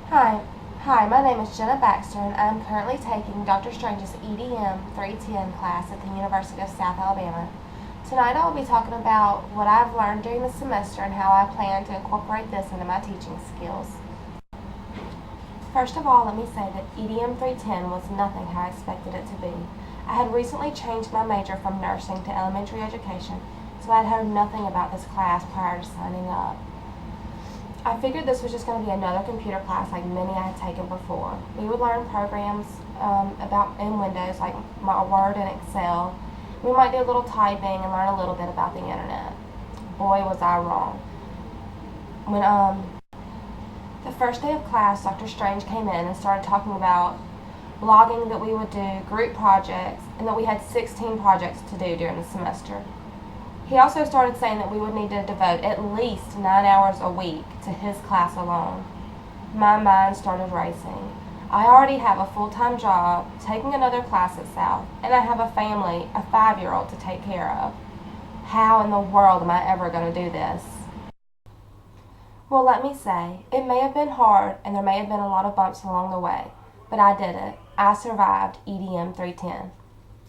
Hi, my name is Jenna Baxter, and I'm currently taking Dr. Strange's EDM 310 class at the University of South Alabama. Tonight I will be talking about what I've learned during the semester and how I plan to incorporate this into my teaching skills. First of all, let me say that EDM 310 was nothing how I expected it to be. I had recently changed my major from nursing to elementary education, so I had heard nothing about this class prior to signing up. I figured this was just going to be another computer class like many I had taken before. We would learn programs about in Windows like my Word and Excel. We might do a little typing and learn a little bit about the internet. Boy, was I wrong. When the first day of class, Dr. Strange came in and started talking about blogging that we would do, group projects, and that we had 16 projects to do during the semester. He also started saying that we would need to devote at least 9 hours a week to his class alone. My mind started racing. I already have a full-time job, taking another class at South, and I have a family, a 5-year-old to take care of. How in the world am I ever going to do this? Well, let me say, it may have been hard and there may have been a lot of bumps along the way, but I did it. I survived EDM 310.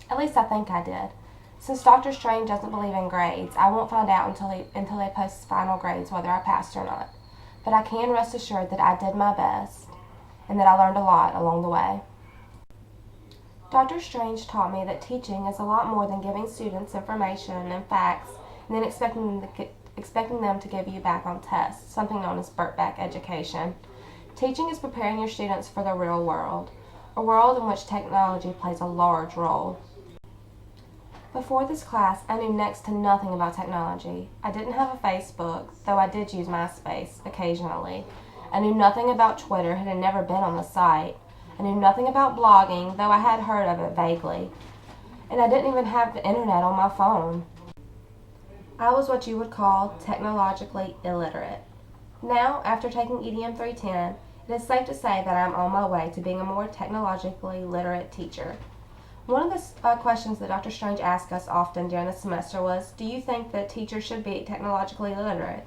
At least I think I did. Since Dr. Strange doesn't believe in grades, I won't find out until they post final grades whether I passed or not. But I can rest assured that I did my best and that I learned a lot along the way. Dr. Strange taught me that teaching is a lot more than giving students information and facts and then expecting them to give you back on tests, something known as Birkbeck education. Teaching is preparing your students for the real world, a world in which technology plays a large role. Before this class, I knew next to nothing about technology. I didn't have a Facebook, though I did use MySpace occasionally. I knew nothing about Twitter, had never been on the site. I knew nothing about blogging, though I had heard of it vaguely. And I didn't even have the internet on my phone. I was what you would call technologically illiterate. Now, after taking EDM 310, it is safe to say that I'm on my way to being a more technologically literate teacher. One of the questions that Dr. Strange asked us often during the semester was, do you think that teachers should be technologically literate?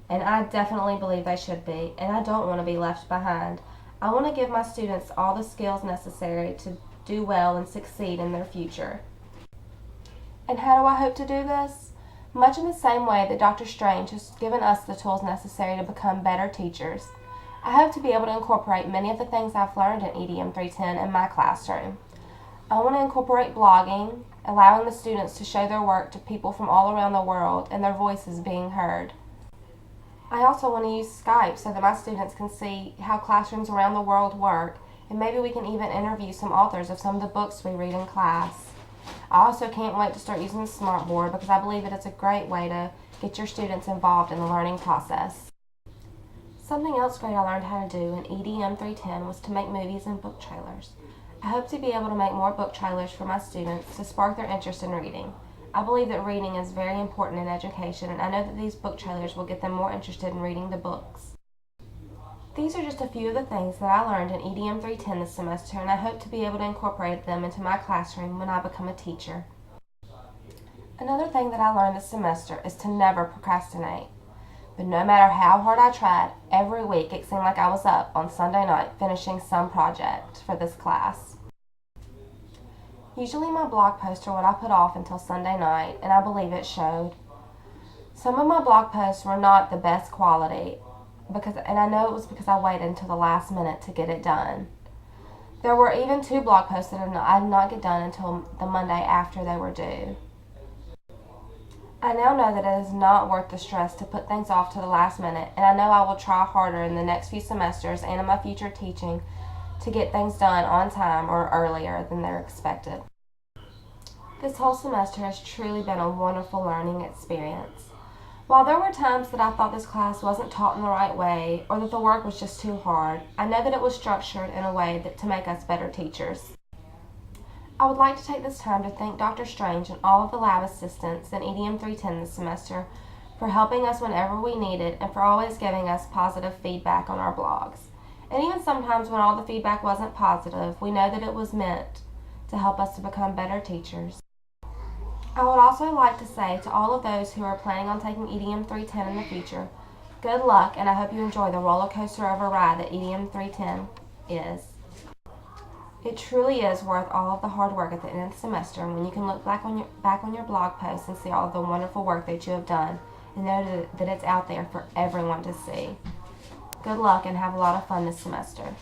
And I definitely believe they should be, and I don't want to be left behind. I want to give my students all the skills necessary to do well and succeed in their future. And how do I hope to do this? Much in the same way that Dr. Strange has given us the tools necessary to become better teachers. I hope to be able to incorporate many of the things I've learned in EDM 310 in my classroom. I want to incorporate blogging, allowing the students to show their work to people from all around the world and their voices being heard. I also want to use Skype so that my students can see how classrooms around the world work, and maybe we can even interview some authors of some of the books we read in class. I also can't wait to start using the smartboard because I believe that it's a great way to get your students involved in the learning process. Something else great I learned how to do in EDM 310 was to make movies and book trailers. I hope to be able to make more book trailers for my students to spark their interest in reading. I believe that reading is very important in education, and I know that these book trailers will get them more interested in reading the books. These are just a few of the things that I learned in EDM 310 this semester, and I hope to be able to incorporate them into my classroom when I become a teacher. Another thing that I learned this semester is to never procrastinate. But no matter how hard I tried, every week it seemed like I was up on Sunday night finishing some project for this class. Usually my blog posts are what I put off until Sunday night, and I believe it showed. Some of my blog posts were not the best quality, and I know it was because I waited until the last minute to get it done. There were even 2 blog posts that I did not get done until the Monday after they were due. I now know that it is not worth the stress to put things off to the last minute, and I know I will try harder in the next few semesters and in my future teaching to get things done on time or earlier than they're expected. This whole semester has truly been a wonderful learning experience. While there were times that I thought this class wasn't taught in the right way or that the work was just too hard, I know that it was structured in a way to make us better teachers. I would like to take this time to thank Dr. Strange and all of the lab assistants in EDM 310 this semester for helping us whenever we needed and for always giving us positive feedback on our blogs. And even sometimes when all the feedback wasn't positive, we know that it was meant to help us to become better teachers. I would also like to say to all of those who are planning on taking EDM 310 in the future, Good luck, and I hope you enjoy the roller coaster of a ride that EDM 310 is. It truly is worth all of the hard work at the end of the semester when you can look back on your blog posts and see all of the wonderful work that you have done and know that it's out there for everyone to see. Good luck and have a lot of fun this semester.